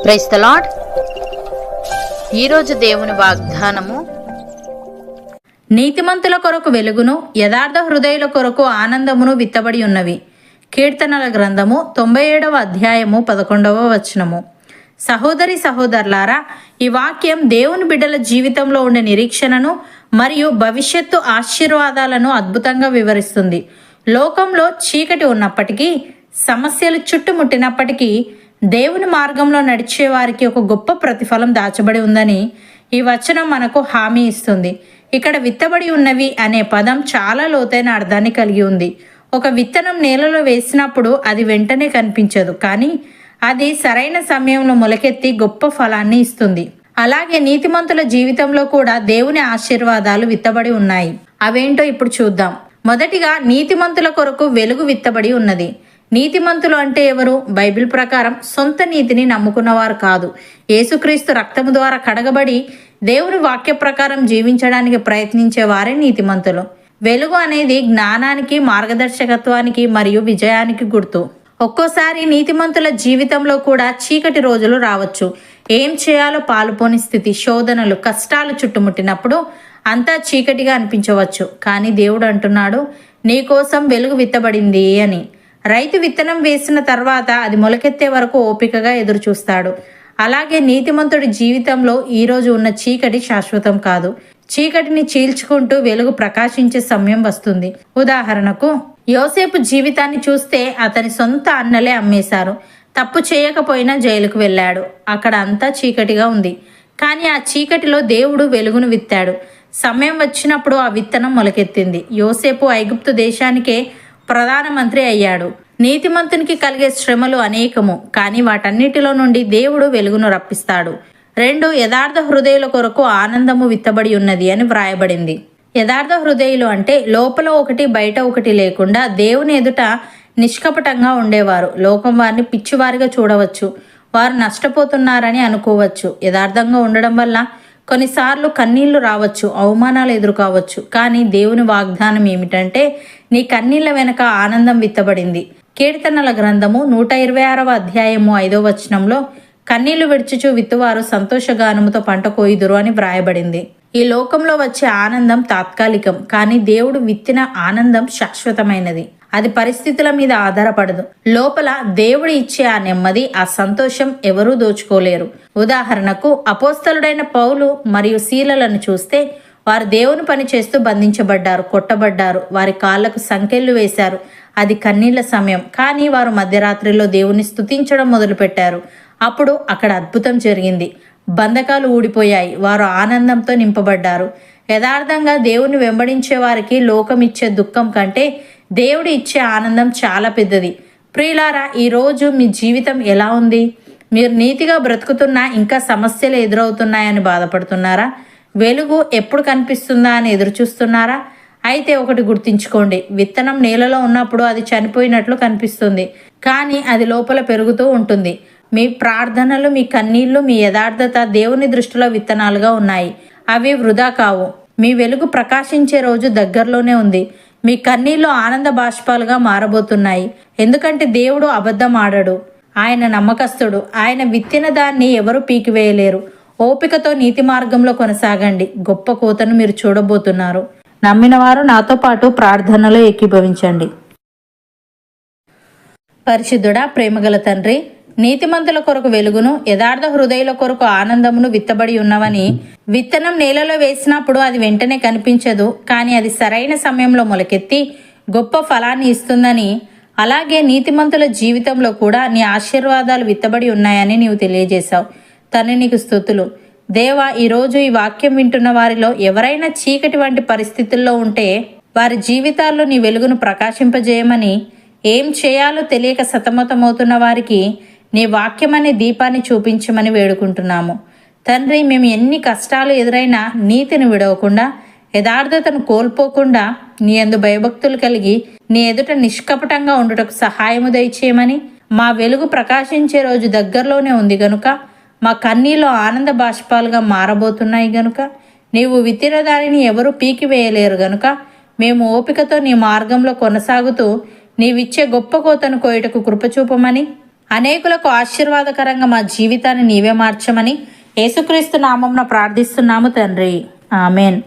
Praise the lord. ఈరోజు దేవుని వాగ్దానము, నీతిమంతుల కొరకు వెలుగును, యథార్థ హృదయుల కొరకు ఆనందమును విత్తబడి ఉన్నవి. కీర్తనల గ్రంథము 97వ అధ్యాయము 11వ వచనము. సహోదరి సహోదరులారా, ఈ వాక్యం దేవుని బిడ్డల జీవితంలో ఉండే నిరీక్షణను మరియు భవిష్యత్తు ఆశీర్వాదాలను అద్భుతంగా వివరిస్తుంది. లోకంలో చీకటి ఉన్నప్పటికీ, సమస్యలు చుట్టుముట్టినప్పటికీ దేవుని మార్గంలో నడిచే వారికి ఒక గొప్ప ప్రతిఫలం దాచబడి ఉందని ఈ వచనం మనకు హామీ ఇస్తుంది. ఇక్కడ విత్తబడి ఉన్నవి అనే పదం చాలా లోతైన అర్థాన్ని కలిగి ఉంది. ఒక విత్తనం నేలలో వేసినప్పుడు అది వెంటనే కనిపించదు, కానీ అది సరైన సమయంలో మొలకెత్తి గొప్ప ఫలాన్ని ఇస్తుంది. అలాగే నీతిమంతుల జీవితంలో కూడా దేవుని ఆశీర్వాదాలు విత్తబడి ఉన్నాయి. అవేంటో ఇప్పుడు చూద్దాం. మొదటిగా, నీతిమంతుల కొరకు వెలుగు విత్తబడి ఉన్నది. నీతిమంతులు అంటే ఎవరు? బైబిల్ ప్రకారం సొంత నీతిని నమ్ముకున్నవారు కాదు. యేసుక్రీస్తు రక్తము ద్వారా కడగబడి దేవుని వాక్య ప్రకారం జీవించడానికి ప్రయత్నించే వారే నీతిమంతులు. వెలుగు అనేది జ్ఞానానికి, మార్గదర్శకత్వానికి మరియు విజయానికి గుర్తు. ఒక్కోసారి నీతిమంతుల జీవితంలో కూడా చీకటి రోజులు రావచ్చు. ఏం చేయాలో పాలుపోని స్థితి, శోధనలు, కష్టాలు చుట్టుముట్టినప్పుడు అంతా చీకటిగా అనిపించవచ్చు. కానీ దేవుడు అంటున్నాడు, నీ కోసం వెలుగు విత్తబడింది అని. రైతు విత్తనం వేసిన తర్వాత అది మొలకెత్తే వరకు ఓపికగా ఎదురు చూస్తాడు. అలాగే నీతిమంతుడి జీవితంలో ఈరోజు ఉన్న చీకటి శాశ్వతం కాదు. చీకటిని చీల్చుకుంటూ వెలుగు ప్రకాశించే సమయం వస్తుంది. ఉదాహరణకు, యోసేపు జీవితాన్ని చూస్తే అతని సొంత అన్నలే అమ్మేశారు. తప్పు చేయకపోయినా జైలుకు వెళ్ళాడు. అక్కడ అంతా చీకటిగా ఉంది. కానీ ఆ చీకటిలో దేవుడు వెలుగును విత్తాడు. సమయం వచ్చినప్పుడు ఆ విత్తనం మొలకెత్తింది. యోసేపు ఐగుప్తు దేశానికే ప్రధానమంత్రి అయ్యాడు. నీతిమంతునికి కలిగే శ్రమలు అనేకము, కానీ వాటన్నిటిలో నుండి దేవుడు వెలుగును రప్పిస్తాడు. 2, యథార్థ హృదయుల కొరకు ఆనందము విత్తబడి ఉన్నది అని వ్రాయబడింది. యథార్థ హృదయులు అంటే లోపల ఒకటి బయట ఒకటి లేకుండా దేవుని ఎదుట నిష్కపటంగా ఉండేవారు. లోకం వారిని పిచ్చివారిగా చూడవచ్చు, వారు నష్టపోతున్నారని అనుకోవచ్చు. యథార్థంగా ఉండడం వల్ల కొన్నిసార్లు కన్నీళ్లు రావచ్చు, అవమానాలు ఎదుర్కోవచ్చు. కానీ దేవుని వాగ్దానం ఏమిటంటే, నీ కన్నీళ్ల వెనక ఆనందం విత్తబడింది. కీర్తనల గ్రంథము 126వ అధ్యాయము 5వ వచనంలో, కన్నీళ్లు విడిచుచు విత్తువారు సంతోషగానముతో పంట కోయుదురు అని వ్రాయబడింది. ఈ లోకంలో వచ్చే ఆనందం తాత్కాలికం, కానీ దేవుడు విత్తిన ఆనందం శాశ్వతమైనది. అది పరిస్థితుల మీద ఆధారపడదు. లోపల దేవుడు ఇచ్చే ఆ నెమ్మది, ఆ సంతోషం ఎవరూ దోచుకోలేరు. ఉదాహరణకు, అపోస్తలుడైన పౌలు మరియు సీలలను చూస్తే, వారు దేవుని పని చేస్తూ బంధించబడ్డారు, కొట్టబడ్డారు, వారి కాళ్లకు సంకెళ్లు వేశారు. అది కన్నీళ్ల సమయం. కానీ వారు మధ్యరాత్రిలో దేవుని స్తుతించడం మొదలుపెట్టారు. అప్పుడు అక్కడ అద్భుతం జరిగింది. బంధకాలు ఊడిపోయాయి. వారు ఆనందంతో నింపబడ్డారు. యథార్థంగా దేవుని వెంబడించే వారికి లోకం ఇచ్చే దుఃఖం కంటే దేవుడు ఇచ్చే ఆనందం చాలా పెద్దది. ప్రియులారా, ఈరోజు మీ జీవితం ఎలా ఉంది? మీరు నీతిగా బ్రతుకుతున్నా ఇంకా సమస్యలు ఎదురవుతున్నాయని బాధపడుతున్నారా? వెలుగు ఎప్పుడు కనిపిస్తుందా అని ఎదురు చూస్తున్నారా? అయితే ఒకటి గుర్తుంచుకోండి, విత్తనం నేలలో ఉన్నప్పుడు అది చనిపోయినట్లు కనిపిస్తుంది, కానీ అది లోపల పెరుగుతూ ఉంటుంది. మీ ప్రార్థనలు, మీ కన్నీళ్లు, మీ యథార్థత దేవుని దృష్టిలో విత్తనాలుగా ఉన్నాయి. అవి వృధా కావు. మీ వెలుగు ప్రకాశించే రోజు దగ్గరలోనే ఉంది. మీ కన్నీళ్లు ఆనంద బాష్పాలుగా మారబోతున్నాయి. ఎందుకంటే దేవుడు అబద్ధం ఆడడు, ఆయన నమ్మకస్తుడు. ఆయన విత్తిన దాన్ని ఎవరు పీకివేయలేరు. ఓపికతో నీతి మార్గంలో కొనసాగండి. గొప్ప కోతను మీరు చూడబోతున్నారు. నమ్మిన వారు నాతో పాటు ప్రార్థనలో ఏకీభవించండి. పరిశుద్ధుడా, ప్రేమగల తండ్రి, నీతిమంతుల కొరకు వెలుగును, యథార్థ హృదయుల కొరకు ఆనందమును విత్తబడి ఉన్నవని. విత్తనం నేలలో వేసినప్పుడు అది వెంటనే కనిపించదు, కానీ అది సరైన సమయంలో మొలకెత్తి గొప్ప ఫలాన్ని ఇస్తుందని. అలాగే నీతిమంతుల జీవితంలో కూడా నీ ఆశీర్వాదాలు విత్తబడి ఉన్నాయని నీవు తెలియజేశావు. తండ్రి, నీకు స్తుతులు. దేవా, ఈరోజు ఈ వాక్యం వింటున్న వారిలో ఎవరైనా చీకటి వంటి పరిస్థితుల్లో ఉంటే వారి జీవితాల్లో నీ వెలుగును ప్రకాశింపజేయమని, ఏం చేయాలో తెలియక సతమతమవుతున్న వారికి నీ వాక్యం అనే దీపాన్ని చూపించమని వేడుకుంటున్నాము. తండ్రి, మేము ఎన్ని కష్టాలు ఎదురైనా నీతిని విడవకుండా, యథార్థతను కోల్పోకుండా, నీ యందు భయభక్తులు కలిగి నీ ఎదుట నిష్కపటంగా ఉండుటకు సహాయము దయచేయమని, మా వెలుగు ప్రకాశించే రోజు దగ్గరలోనే ఉంది గనుక, మా కన్నీలో ఆనంద బాష్పాలుగా మారబోతున్నాయి గనుక, నీవు విత్తిన దానిని ఎవరూ పీకివేయలేరు గనుక, మేము ఓపికతో నీ మార్గంలో కొనసాగుతూ నీవిచ్చే గొప్ప కోతను కోయుటకు కృపచూపమని, అనేకులకు ఆశీర్వాదకరంగా మా జీవితాన్ని నీవే మార్చమని యేసుక్రీస్తు నామమున ప్రార్థిస్తున్నాము తండ్రి. ఆమెన్.